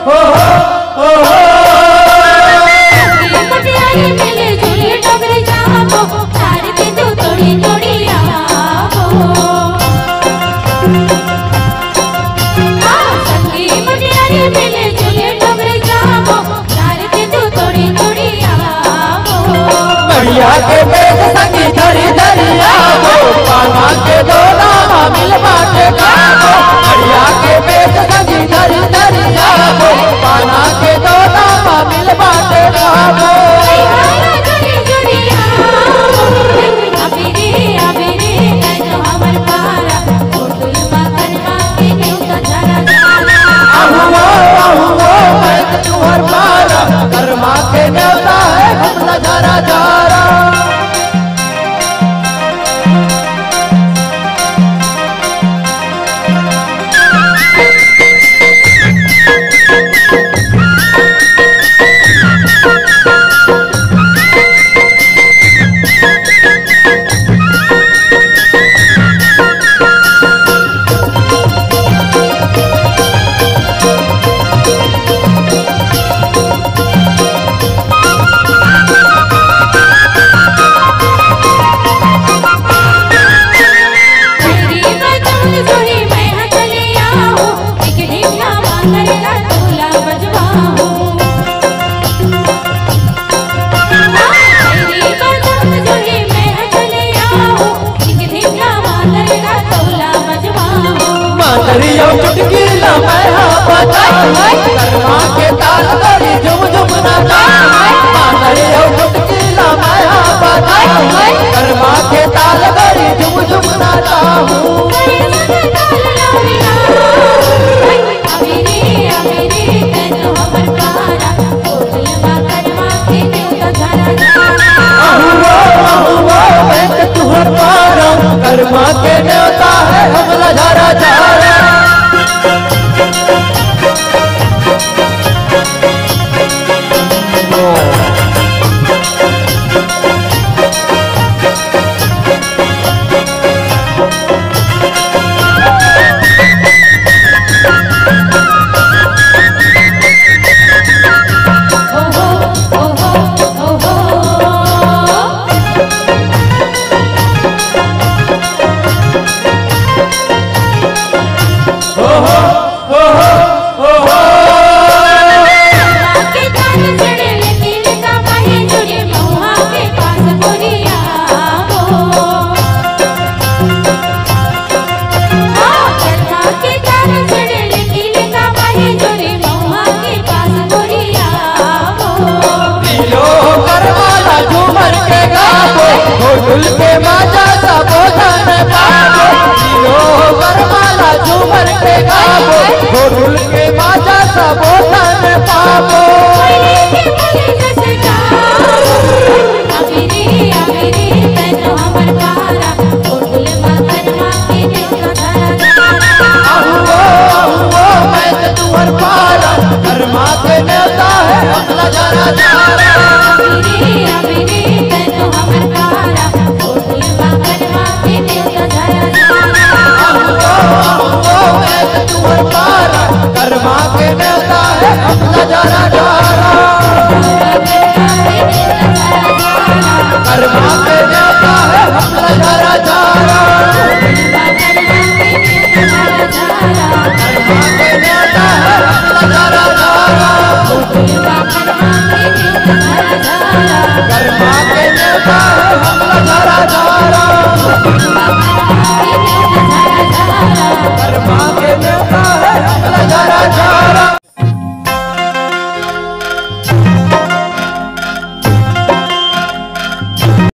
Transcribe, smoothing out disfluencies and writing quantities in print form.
हो हो मटियारी मिले जुले डोगरे जाबो तार के तू तोड़ी तोड़ी आवो संगी मटियारी मिले जुले डोगरे जाबो तार के तू तोड़ी तोड़ी आवो बढ़िया के बेच संगी धरी धरी आवो पाना के दोना मिल बाटे खाओ बढ़िया के बेच संगी धरी धरी आवो पाना के दोना मिल बाटे खाओ कर्मा के न्योता है हम नजारा जारा चुटकी लम्हा बजा कर्मा के ताल गड़ी झुम झुम नाचा चुटकी लम्हा बजा कर्मा के ताल गड़ी झुम झुम नाचा कर्मा के न्योता है हम नजारा जारा ढुल के माजा सबोधन पावो लो वरमाला झूमर के गावो ढुल के माजा सबोधन पावो